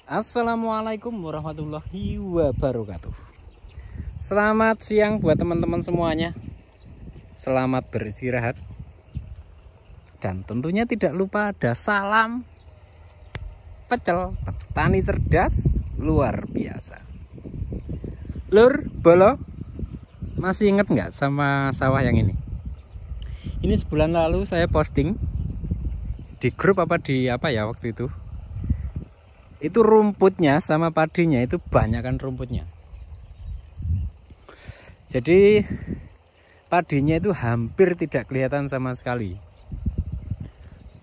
Assalamualaikum warahmatullahi wabarakatuh. Selamat siang buat teman-teman semuanya. Selamat beristirahat. Dan tentunya tidak lupa ada salam pecel petani cerdas luar biasa. Lur, bolo, masih inget nggak sama sawah yang ini? Ini sebulan lalu saya posting di grup waktu itu. Itu rumputnya sama padinya itu banyak kan rumputnya. Jadi padinya itu hampir tidak kelihatan sama sekali.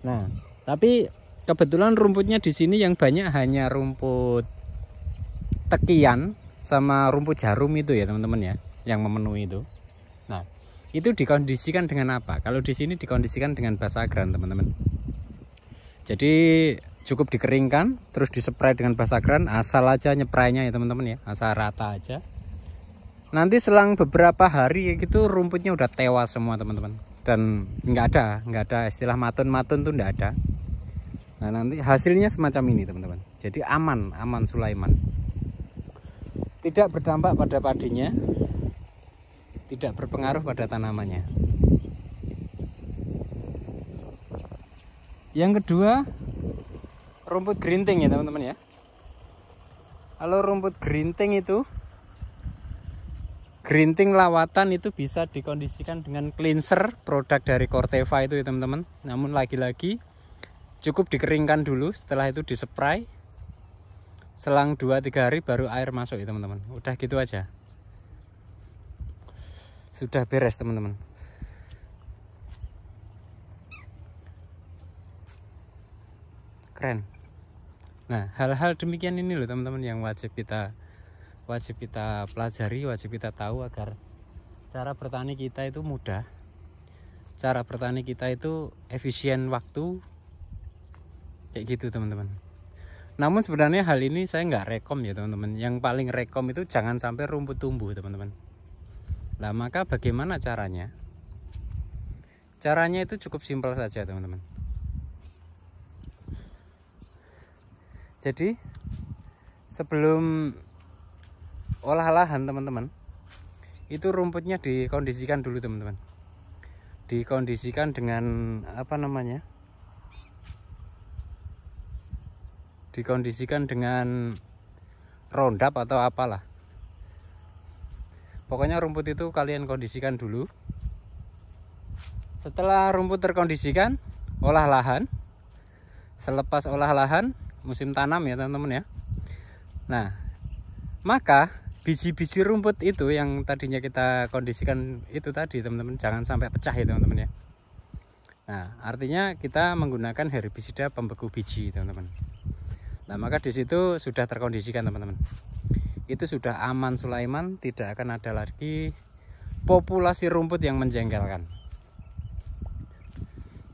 Nah, tapi kebetulan rumputnya di sini yang banyak hanya rumput tekian sama rumput jarum itu ya teman-teman ya, yang memenuhi itu. Nah, itu dikondisikan dengan apa? Kalau di sini dikondisikan dengan basagran teman-teman. Jadi cukup dikeringkan, terus dispray dengan basagran, asal aja nyepraynya ya teman-teman ya, asal rata aja. Nanti selang beberapa hari gitu rumputnya udah tewas semua teman-teman, dan nggak ada istilah matun tuh nggak ada. Nah nanti hasilnya semacam ini teman-teman. Jadi aman Sulaiman, tidak berdampak pada padinya, tidak berpengaruh pada tanamannya. Yang kedua, rumput gerinting ya teman-teman ya. Kalau rumput gerinting itu, gerinting lawatan itu bisa dikondisikan dengan cleanser produk dari Corteva itu ya teman-teman. Namun lagi-lagi cukup dikeringkan dulu, setelah itu dispray. Selang 2-3 hari baru air masuk ya teman-teman. Udah gitu aja, sudah beres teman-teman. Keren. Nah, hal-hal demikian ini loh teman-teman yang wajib kita pelajari, wajib kita tahu agar cara bertani kita itu mudah, cara bertani kita itu efisien waktu, kayak gitu teman-teman. Namun sebenarnya hal ini saya nggak rekom ya teman-teman. Yang paling rekom itu jangan sampai rumput tumbuh teman-teman. Nah maka bagaimana caranya? Caranya itu cukup simpel saja teman-teman. Jadi sebelum olah lahan teman-teman, itu rumputnya dikondisikan dulu teman-teman. Dikondisikan dengan dikondisikan dengan roundup atau apalah. Pokoknya rumput itu kalian kondisikan dulu. Setelah rumput terkondisikan, olah lahan. Selepas olah lahan, musim tanam ya teman-teman ya. Nah, maka biji-biji rumput itu yang tadinya kita kondisikan itu tadi teman-teman, jangan sampai pecah ya teman-teman ya. Nah, artinya kita menggunakan herbisida pembeku biji teman-teman. Nah, maka di situ sudah terkondisikan teman-teman. Itu sudah aman Sulaiman, tidak akan ada lagi populasi rumput yang menjengkelkan.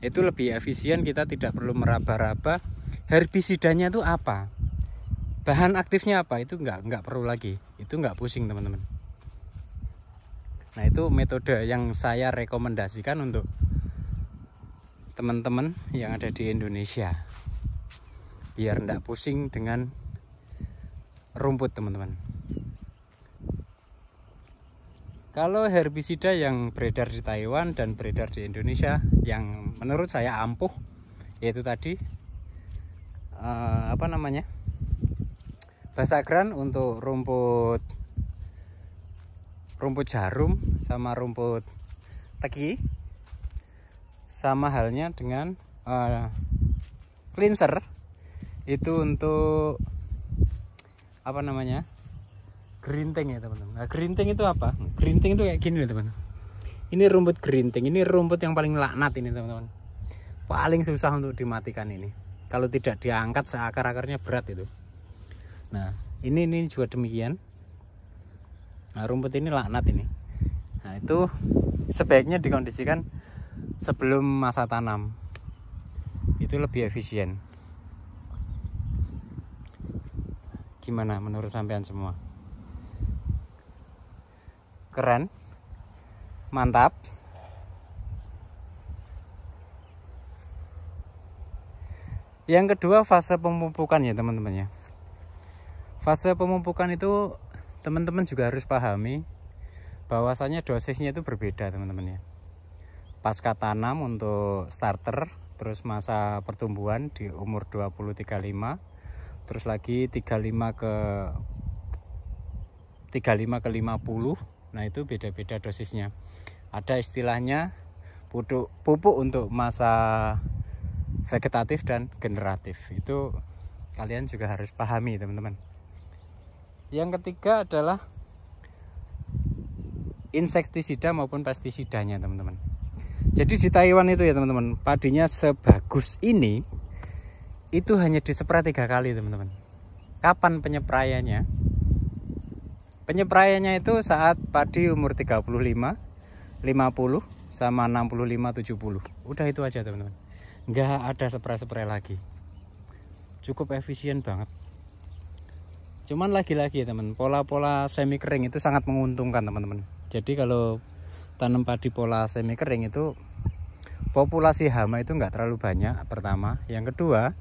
Itu lebih efisien, kita tidak perlu meraba-raba herbisidanya itu apa, bahan aktifnya apa, itu nggak perlu lagi, itu nggak pusing teman-teman. Nah itu metode yang saya rekomendasikan untuk teman-teman yang ada di Indonesia, biar nggak pusing dengan rumput teman-teman. Kalau herbisida yang beredar di Taiwan dan beredar di Indonesia yang menurut saya ampuh, yaitu tadi basagran untuk rumput jarum sama rumput teki, sama halnya dengan cleanser itu untuk gerinting ya teman-teman. Nah, gerinting itu apa? Gerinting itu kayak gini ya teman. Ini rumput gerinting, ini rumput yang paling laknat ini teman-teman. Paling susah untuk dimatikan ini. Kalau tidak diangkat seakar-akarnya berat itu. Nah, ini juga demikian. Nah, rumput ini laknat ini. Nah, itu sebaiknya dikondisikan sebelum masa tanam. Itu lebih efisien. Gimana menurut sampean semua? Keren? Mantap? Yang kedua fase pemupukan ya teman-teman ya. Fase pemupukan itu teman-teman juga harus pahami bahwasanya dosisnya itu berbeda teman-teman ya. Pasca tanam untuk starter, terus masa pertumbuhan di umur 20-35, terus lagi 35 ke 50. Nah itu beda-beda dosisnya. Ada istilahnya pupuk untuk masa vegetatif dan generatif. Itu kalian juga harus pahami teman-teman. Yang ketiga adalah insektisida maupun pestisidanya teman-teman. Jadi di Taiwan itu ya teman-teman, padinya sebagus ini itu hanya dispray 3 kali teman-teman. Kapan penyepraiannya? Penyepraiannya itu saat padi umur 35, 50, sama 65, 70. Udah itu aja teman-teman. Nggak ada spray-spray lagi. Cukup efisien banget. Cuman lagi-lagi ya teman, pola-pola semi kering itu sangat menguntungkan teman-teman. Jadi kalau tanam padi pola semi kering itu populasi hama itu nggak terlalu banyak pertama. Yang kedua,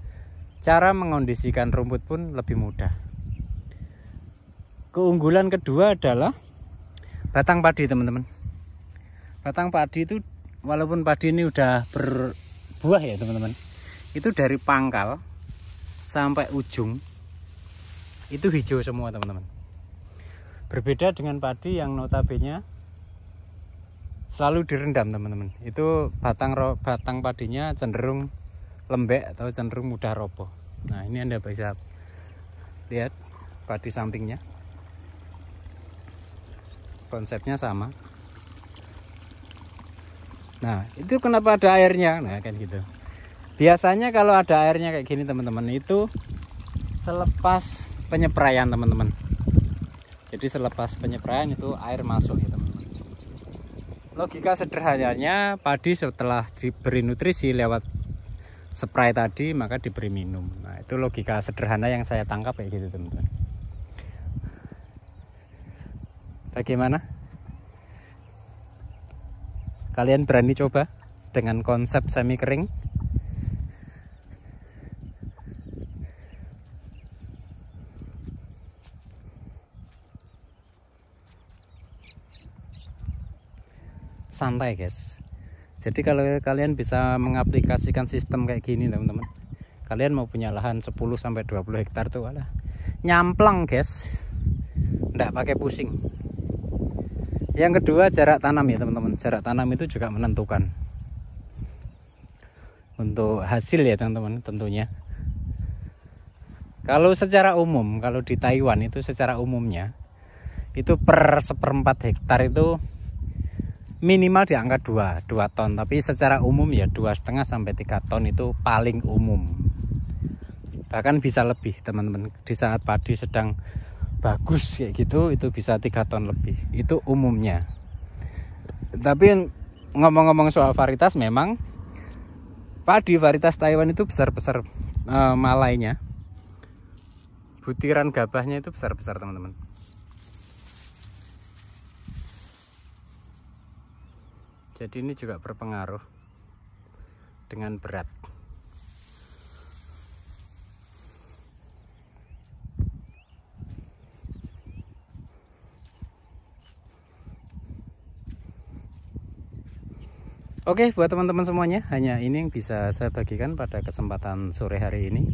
cara mengondisikan rumput pun lebih mudah. Keunggulan kedua adalah batang padi teman-teman. Batang padi itu walaupun padi ini udah berbuah ya teman-teman, itu dari pangkal sampai ujung itu hijau semua teman-teman. Berbeda dengan padi yang notabene selalu direndam teman-teman. Itu batang padinya cenderung lembek atau cenderung mudah roboh. Nah ini Anda bisa lihat padi sampingnya, konsepnya sama. Nah itu kenapa ada airnya? Nah kan gitu. Biasanya kalau ada airnya kayak gini teman-teman, itu selepas penyepraian teman-teman. Jadi selepas penyepraian itu air masuk ya teman-teman. Logika sederhananya, padi setelah diberi nutrisi lewat spray tadi maka diberi minum. Nah itu logika sederhana yang saya tangkap kayak gitu teman-teman. Bagaimana? Kalian berani coba dengan konsep semi kering? Santai guys. Jadi kalau kalian bisa mengaplikasikan sistem kayak gini teman-teman, kalian mau punya lahan 10-20 hektar tuh alah nyamplang guys, nggak pakai pusing. Yang kedua, jarak tanam ya teman-teman. Jarak tanam itu juga menentukan untuk hasil ya teman-teman tentunya. Kalau secara umum, kalau di Taiwan itu secara umumnya itu per 1/4 hektar itu minimal di angka 2 ton, tapi secara umum ya 2,5 sampai 3 ton itu paling umum. Bahkan bisa lebih teman-teman. Di saat padi sedang bagus kayak gitu itu bisa 3 ton lebih. Itu umumnya. Tapi ngomong-ngomong soal varietas, memang padi varietas Taiwan itu besar-besar malainya. Butiran gabahnya itu besar-besar teman-teman. Jadi ini juga berpengaruh dengan berat. Oke, buat teman-teman semuanya, hanya ini yang bisa saya bagikan pada kesempatan sore hari ini.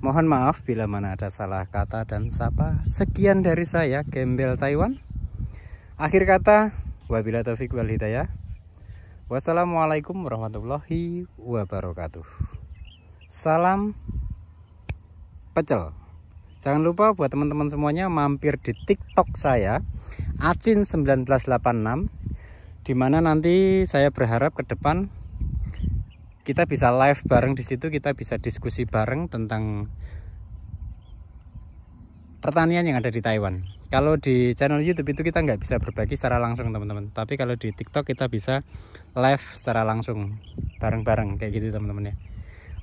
Mohon maaf bila mana ada salah kata dan sapa. Sekian dari saya, Gembel Taiwan. Akhir kata, wabillahi taufiq wal hidayah. Wassalamualaikum warahmatullahi wabarakatuh. Salam pecel. Jangan lupa buat teman-teman semuanya mampir di TikTok saya, Acin1986, dimana nanti saya berharap ke depan kita bisa live bareng di situ, kita bisa diskusi bareng tentang pertanian yang ada di Taiwan. Kalau di channel YouTube itu kita nggak bisa berbagi secara langsung teman-teman, tapi kalau di TikTok kita bisa live secara langsung bareng-bareng kayak gitu teman-teman ya.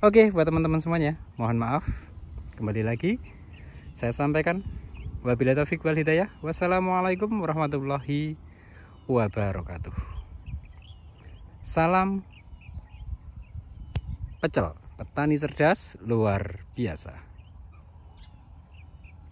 Oke, buat teman-teman semuanya, mohon maaf. Kembali lagi saya sampaikan, wabillahi taufiq wal hidayah. Wassalamualaikum warahmatullahi wabarakatuh. Salam pecel, petani cerdas luar biasa.